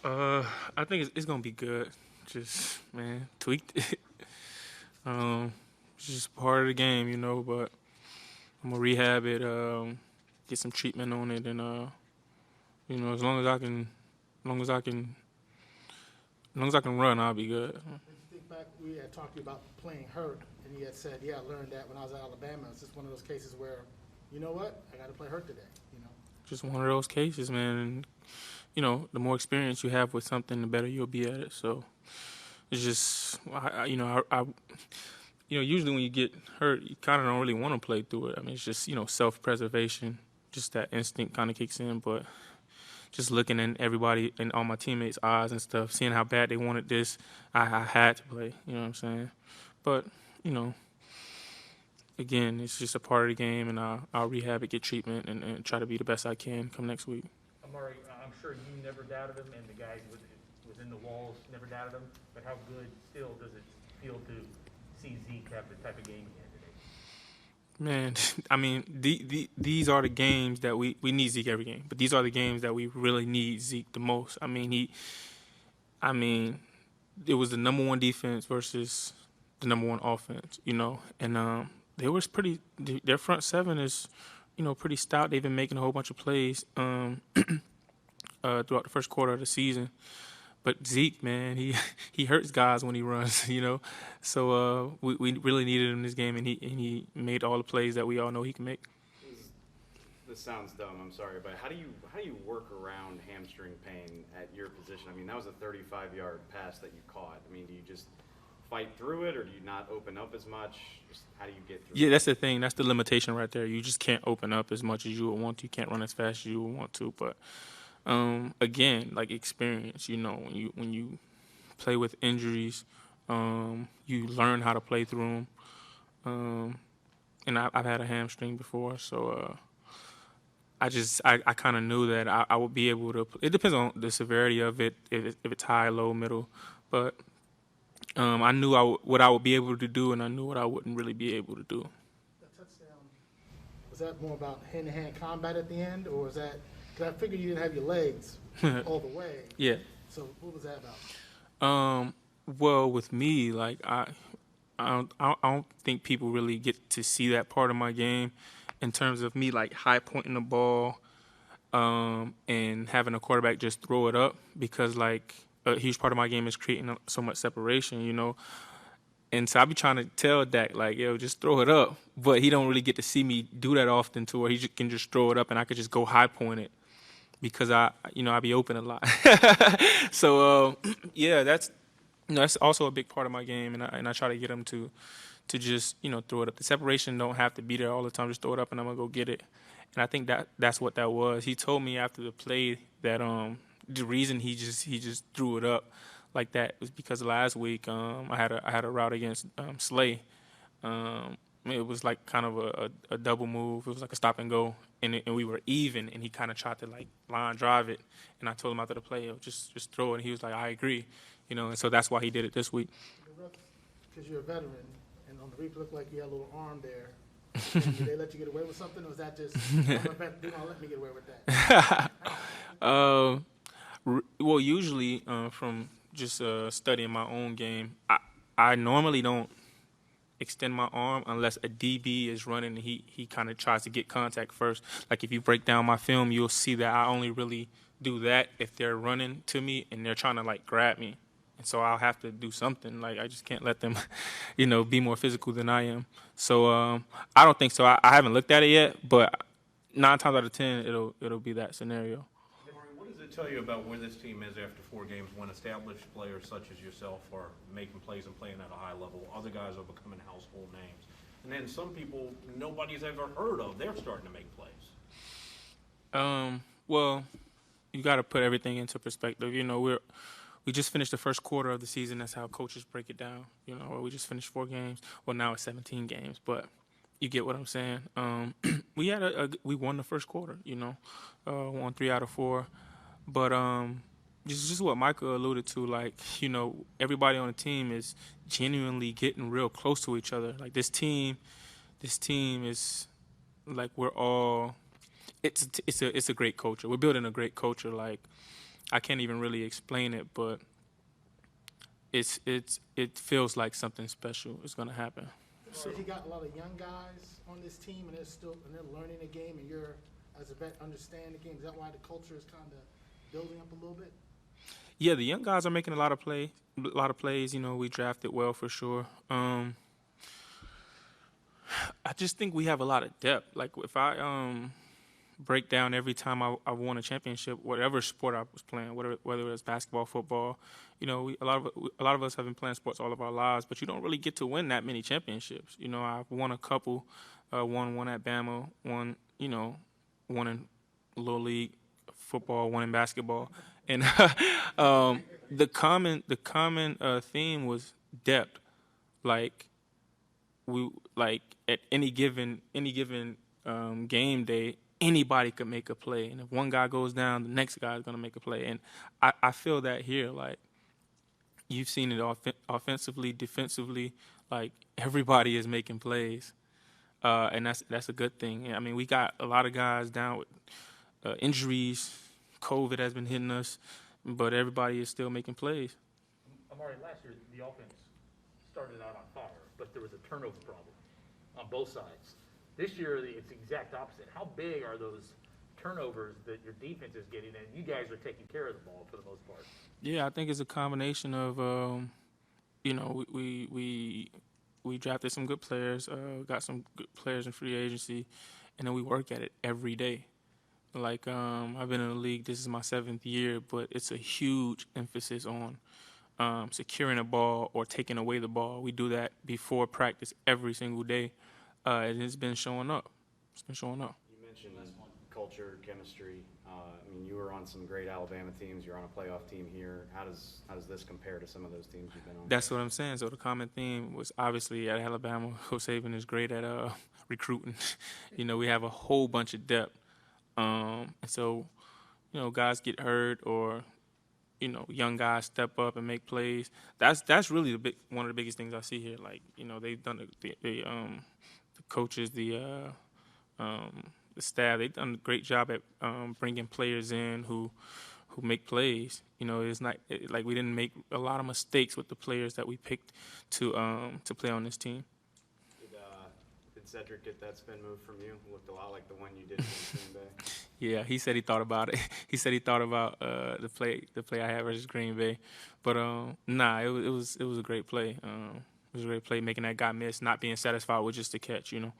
I think it's gonna be good. Just man, tweaked it. um, it's just part of the game, But I'm gonna rehab it, get some treatment on it, and as long as I can, as long as I can, as long as I can run, I'll be good. If you think back, we had talked to you about playing hurt, and you had said, "Yeah, I learned that when I was at Alabama." It's just one of those cases where, you know what, I got to play hurt today. Just one of those cases, man. And the more experience you have with something, the better you'll be at it. So it's just, usually when you get hurt, you kind of don't really want to play through it. I mean, it's just, self-preservation, just that instinct kind of kicks in. But just looking in everybody and all my teammates' eyes and stuff, seeing how bad they wanted this, I had to play. You know what I'm saying? But again, it's just a part of the game, and I'll rehab it, get treatment, and try to be the best I can come next week. Amari, I'm sure you never doubted him, and the guys within the walls never doubted him. But how good still does it feel to see Zeke have the type of game he had today? Man, I mean, these are the games that we need Zeke every game, but these are the games that we really need Zeke the most. I mean, it was the number one defense versus the number one offense, and they were pretty. Their front seven is, pretty stout. They've been making a whole bunch of plays throughout the first quarter of the season. But Zeke, man, he hurts guys when he runs, So we really needed him in this game, and he made all the plays that we all know he can make. This sounds dumb. I'm sorry, but how do you work around hamstring pain at your position? I mean, that was a 35-yard pass that you caught. I mean, do you just fight through it, or do you not open up as much? Just how do you get through it? Yeah, that's the thing. That's the limitation right there. You just can't open up as much as you would want to. You can't run as fast as you would want to. But again, like experience, when you play with injuries, you learn how to play through them. And I've had a hamstring before, so I kind of knew that I would be able to. It depends on the severity of it, if it's high, low, middle, but I knew what I would be able to do, and I knew what I wouldn't really be able to do. That touchdown, was that more about hand-to-hand combat at the end, or was that? Because I figured you didn't have your legs all the way. Yeah. So what was that about? Well, with me, like I don't think people really get to see that part of my game, in terms of me like high pointing the ball, and having a quarterback just throw it up, because like a huge part of my game is creating so much separation, And so I be trying to tell Dak, like, yo, just throw it up. But he don't really get to see me do that often, to where he can just throw it up and I could just go high point it, because I be open a lot. So yeah, that's also a big part of my game, and I try to get him to just throw it up. The separation don't have to be there all the time. Just throw it up and I'm gonna go get it. And I think that's what that was. He told me after the play that the reason he just threw it up like that was because last week I had a route against Slay. It was like kind of a double move. It was like a stop and go, and we were even. And he kind of tried to like line drive it, and I told him after the play, just throw it. And he was like, I agree, And so that's why he did it this week. Because you're a veteran, and on the replay, looked like you had a little arm there. Did they let you get away with something, or was that just, they're gonna let me get away with that? Well, usually from just studying my own game, I normally don't extend my arm unless a DB is running and he kind of tries to get contact first. Like if you break down my film, you'll see that I only really do that if they're running to me and they're trying to like grab me. And so I'll have to do something. Like I just can't let them, be more physical than I am. So I don't think so. I haven't looked at it yet, but 9 times out of 10, it'll be that scenario. What does it tell you about where this team is after 4 games, when established players such as yourself are making plays and playing at a high level? Other guys are becoming household names. And then some people nobody's ever heard of, they're starting to make plays. Well, you got to put everything into perspective. We just finished the first quarter of the season. That's how coaches break it down. We just finished 4 games. Well, now it's 17 games, but you get what I'm saying. We won the first quarter. Won 3 out of 4. But just what Michael alluded to, like, everybody on the team is genuinely getting real close to each other. Like this team is like we're all. It's a great culture. We're building a great culture. Like I can't even really explain it, but it feels like something special is going to happen. So he got a lot of young guys on this team, and they're learning the game, and you're, as a vet, understand the game. Is that why the culture is kind of building up a little bit? Yeah, the young guys are making a lot of plays. You know, we drafted well for sure. I just think we have a lot of depth. Like if I break down every time I won a championship, whatever sport I was playing, whether it was basketball, football, you know, a lot of us have been playing sports all of our lives, but you don't really get to win that many championships. You know, I've won a couple, won one at Bama, one in Little League football, one in basketball, and the common theme was depth. Like at any given game day, anybody could make a play, and if one guy goes down, the next guy is going to make a play. And I feel that here, like you've seen it offensively, defensively, like everybody is making plays, and that's a good thing. I mean, we got a lot of guys down with injuries. COVID has been hitting us, but everybody is still making plays. Amari, last year the offense started out on fire, but there was a turnover problem on both sides. This year, it's the exact opposite. How big are those turnovers that your defense is getting, and you guys are taking care of the ball for the most part? Yeah, I think it's a combination of, we drafted some good players, got some good players in free agency, and then we work at it every day. Like I've been in the league, this is my 7th year, but it's a huge emphasis on securing the ball or taking away the ball. We do that before practice every single day. And it's been showing up. You mentioned culture, chemistry. I mean, you were on some great Alabama teams. You're on a playoff team here. How does this compare to some of those teams you've been on? That's what I'm saying. So the common theme was obviously at Alabama, Coach Saban is great at recruiting. You know, we have a whole bunch of depth. And so, you know, guys get hurt or, you know, young guys step up and make plays. That's really one of the biggest things I see here. Like, you know, they've done the coaches, the staff, they've done a great job at bringing players in who make plays. You know, it's not like we didn't make a lot of mistakes with the players that we picked to play on this team. Did Cedric get that spin move from you? It looked a lot like the one you did in Green Bay. Yeah, he said he thought about it. He said he thought about the play I had versus Green Bay, but it was a great play. It was a great play, making that guy miss, not being satisfied with just the catch, you know.